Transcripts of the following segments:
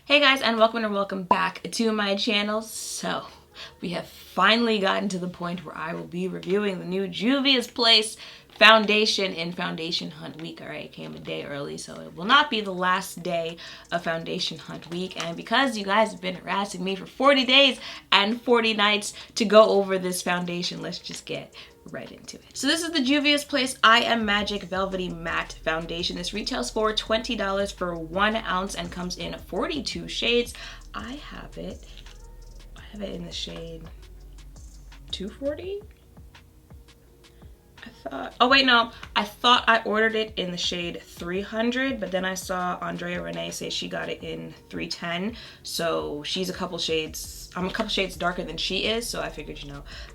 Hey guys, and welcome back to my channel. So we have finally gotten to the point where I will be reviewing the new Juvias Place foundation in Foundation Hunt Week. All right, it came a day early, so it will not be the last day of Foundation Hunt Week. And because you guys have been harassing me for 40 days and 40 nights to go over this foundation, let's just get right into it. So this is the Juvias Place I Am Magic Velvety Matte Foundation. This retails for $20 for 1 ounce and comes in 42 shades. I have it in the shade 240. I thought I ordered it in the shade 300, but then I saw Andrea Renee say she got it in 310. So she's a couple shades, I'm a couple shades darker than she is, so I figured,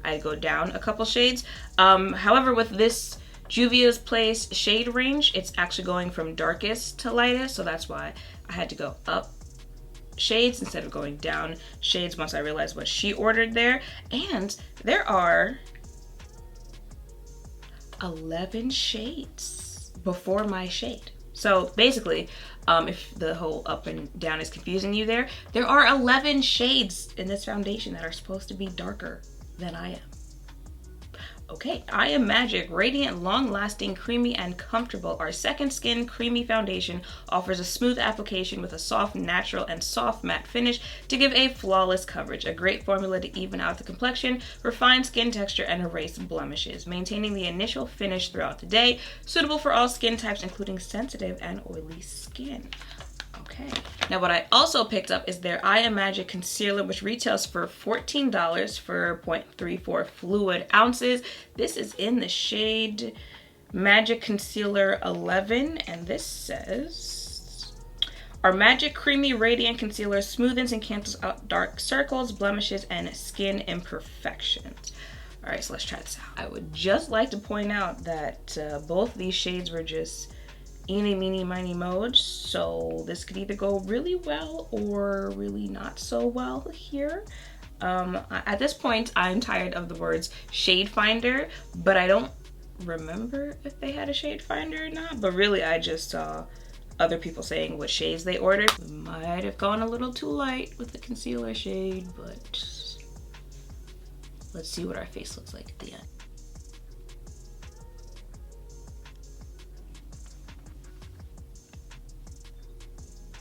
I'd go down a couple shades. However, with this Juvia's Place shade range, it's actually going from darkest to lightest, so that's why I had to go up shades instead of going down shades once I realized what she ordered there. And there are 11 shades before my shade. So basically, if the whole up and down is confusing you there are 11 shades in this foundation that are supposed to be darker than I am. Okay, I Am Magic Radiant, Long-Lasting, Creamy, and Comfortable. Our Second Skin Creamy Foundation offers a smooth application with a soft, natural, and soft matte finish to give a flawless coverage. A great formula to even out the complexion, refine skin texture, and erase blemishes, maintaining the initial finish throughout the day. Suitable for all skin types, including sensitive and oily skin. Okay. Now what I also picked up is their I Am Magic Concealer, which retails for $14 for 0.34 fluid ounces. This is in the shade Magic Concealer 11, and this says, our Magic Creamy Radiant Concealer smoothens and cancels out dark circles, blemishes, and skin imperfections. All right, so let's try this out. I would just like to point out that both these shades were just eeny, meeny, miny, moe, so this could either go really well or really not so well here. At this point, I'm tired of the words shade finder, but I don't remember if they had a shade finder or not, but really I just saw other people saying what shades they ordered. We might have gone a little too light with the concealer shade, but let's see what our face looks like at the end.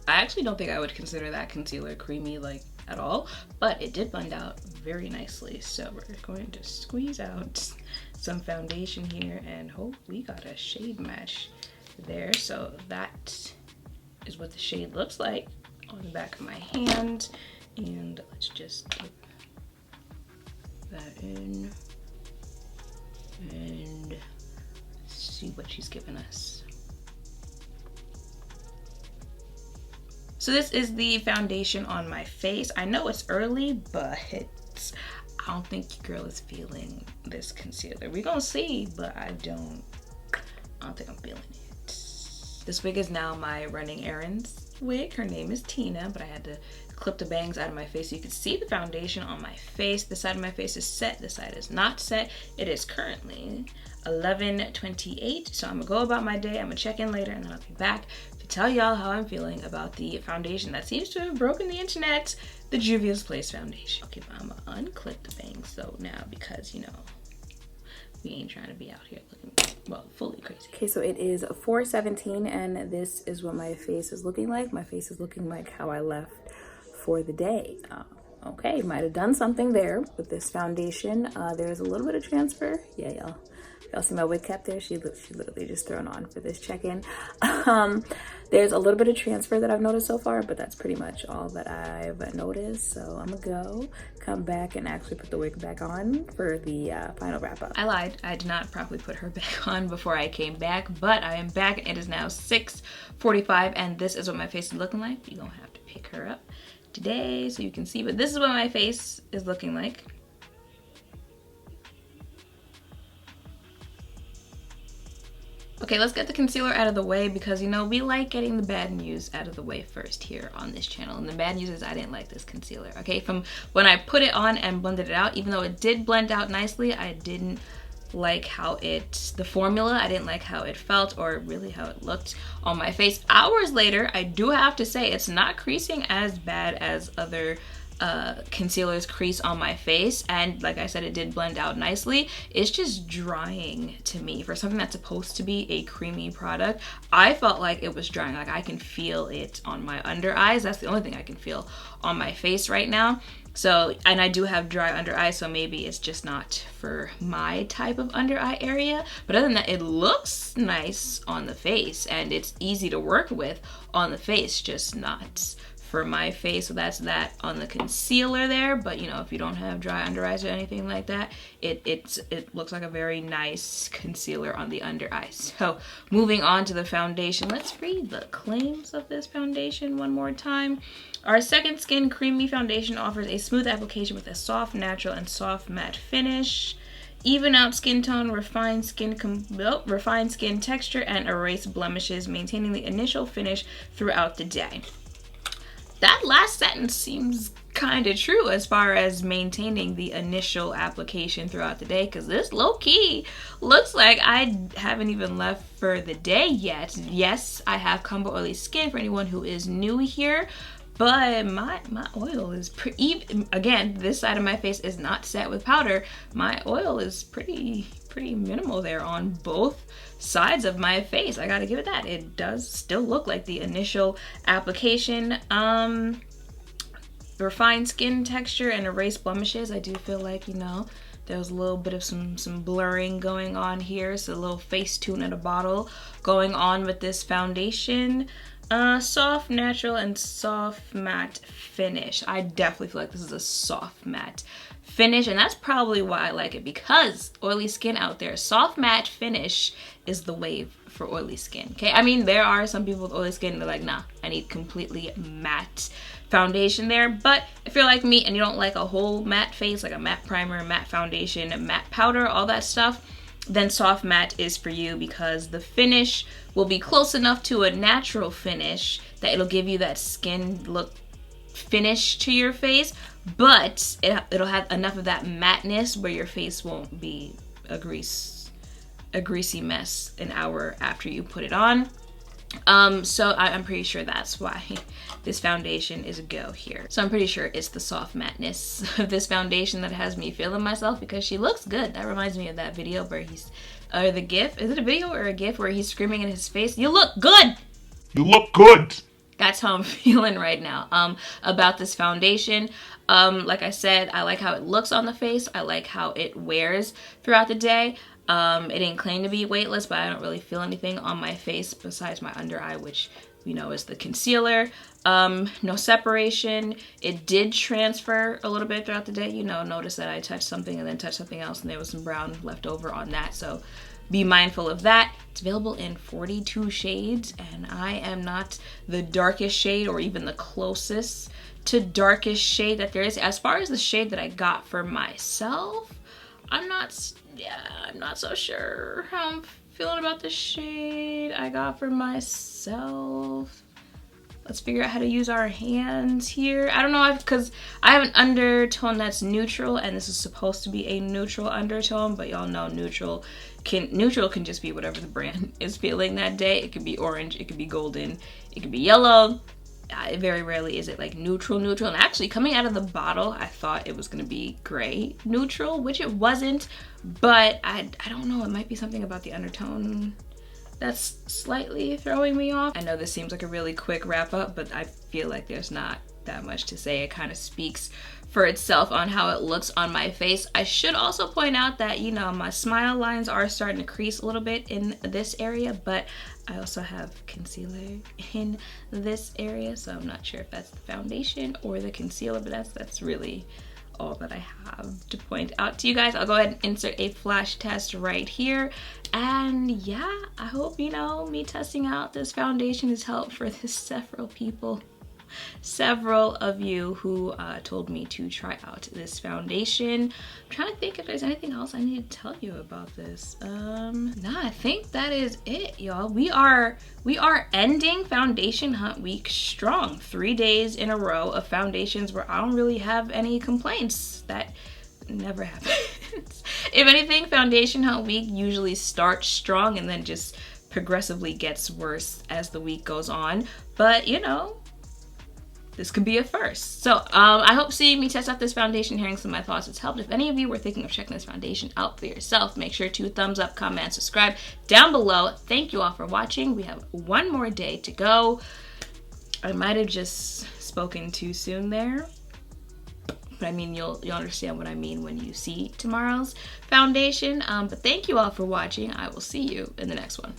I actually don't think I would consider that concealer creamy at all, but it did blend out very nicely. So we're going to squeeze out some foundation here and hope we got a shade match there. So that is what the shade looks like on the back of my hand. And let's just put that in and see what she's given us. So this is the foundation on my face. I know it's early, but I don't think your girl is feeling this concealer. We're gonna see, but I don't think I'm feeling it. This wig is now my running errands wig. Her name is Tina, but I had to clip the bangs out of my face so you can see the foundation on my face. The side of my face is set, the side is not set. It is currently 11:28, so I'm gonna go about my day. I'm gonna check in later and then I'll be back to tell y'all how I'm feeling about the foundation that seems to have broken the internet, the Juvia's Place foundation. Okay, but I'm gonna unclip the bangs though now because we ain't trying to be out here looking, well, fully crazy. Okay, so it is 4:17 and this is what my face is looking like. My face is looking like how I left for the day. Okay, might have done something there with this foundation. There's a little bit of transfer. Yeah, y'all see my wig cap there? She literally just thrown on for this check-in. There's a little bit of transfer that I've noticed so far, but that's pretty much all that I've noticed. So I'm gonna come back and actually put the wig back on for the final wrap-up. I lied. I did not properly put her back on before I came back, but I am back. It is now 6:45, and this is what my face is looking like. You're gonna have to pick her up today so you can see, but this is what my face is looking like. Okay, let's get the concealer out of the way because we like getting the bad news out of the way first here on this channel. And the bad news is I didn't like this concealer, okay? From when I put it on and blended it out, even though it did blend out nicely, I didn't like how the formula, I didn't like how it felt or really how it looked on my face. Hours later, I do have to say it's not creasing as bad as other concealers crease on my face, and like I said, it did blend out nicely. It's just drying to me for something that's supposed to be a creamy product. I felt like it was drying. Like I can feel it on my under eyes. That's the only thing I can feel on my face right now. So, and I do have dry under eyes, so maybe it's just not for my type of under eye area. But other than that, it looks nice on the face and it's easy to work with on the face, just not for my face. So that's that on the concealer there. But you know, if you don't have dry under eyes or anything like that, it looks like a very nice concealer on the under eyes. So moving on to the foundation, let's read the claims of this foundation one more time. Our Second Skin Creamy Foundation offers a smooth application with a soft, natural, and soft matte finish. Even out skin tone, refined skin texture, and erase blemishes, maintaining the initial finish throughout the day. That last sentence seems kind of true as far as maintaining the initial application throughout the day, because this low-key looks like I haven't even left for the day yet. Yes, I have combo oily skin for anyone who is new here, but my oil is again, this side of my face is not set with powder. My oil is pretty minimal there on both sides of my face. I gotta give it that. It does still look like the initial application. Refined skin texture and erase blemishes. I do feel like, you know, there was a little bit of some blurring going on here. So a little Facetune in a bottle going on with this foundation. Soft, natural, and soft matte finish. I definitely feel like this is a soft matte finish, and that's probably why I like it, because oily skin out there, soft matte finish is the wave for oily skin. Okay, I mean, there are some people with oily skin, they're like, nah, I need completely matte foundation there. But if you're like me and you don't like a whole matte face, like a matte primer, matte foundation, matte powder, all that stuff, then soft matte is for you, because the finish will be close enough to a natural finish that it'll give you that skin look finish to your face, but it'll have enough of that matteness where your face won't be a greasy mess an hour after you put it on. So I'm pretty sure that's why this foundation is a go here. So I'm pretty sure it's the soft matteness of this foundation that has me feeling myself, because she looks good. That reminds me of that video where the gif, is it a video or a gif where he's screaming in his face, "You look good! You look good!" That's how I'm feeling right now about this foundation. Like I said, I like how it looks on the face. I like how it wears throughout the day. It didn't claim to be weightless, but I don't really feel anything on my face besides my under eye, which we know is the concealer. No separation. It did transfer a little bit throughout the day. You know, notice that I touched something and then touched something else, and there was some brown left over on that. So be mindful of that. It's available in 42 shades, and I am not the darkest shade or even the closest to darkest shade that there is. As far as the shade that I got for myself, I'm not so sure how I'm feeling about the shade I got for myself. Let's figure out how to use our hands here. I don't know, because I have an undertone that's neutral, and this is supposed to be a neutral undertone, but y'all know neutral can just be whatever the brand is feeling that day. It could be orange, it could be golden, it could be yellow. Very rarely is it like neutral. And actually, coming out of the bottle, I thought it was gonna be gray neutral, which it wasn't. But I don't know, it might be something about the undertone that's slightly throwing me off. I know this seems like a really quick wrap up, but I feel like there's not that much to say. It kind of speaks for itself on how it looks on my face. I should also point out that, you know, my smile lines are starting to crease a little bit in this area, but I also have concealer in this area, so I'm not sure if that's the foundation or the concealer, but that's really all that I have to point out to you guys. I'll go ahead and insert a flash test right here. And yeah, I hope, you know, me testing out this foundation has helped for several of you who told me to try out this foundation. I'm trying to think if there's anything else I need to tell you about this. Nah, I think that is it, y'all. We are ending Foundation Hunt Week strong. 3 days in a row of foundations where I don't really have any complaints. That never happens. If anything, foundation haul week usually starts strong and then just progressively gets worse as the week goes on. But you know, this could be a first. So I hope seeing me test out this foundation, hearing some of my thoughts has helped. If any of you were thinking of checking this foundation out for yourself, make sure to thumbs up, comment, and subscribe down below. Thank you all for watching. We have one more day to go. I might have just spoken too soon there, but I mean, you'll understand what I mean when you see tomorrow's foundation. But thank you all for watching. I will see you in the next one.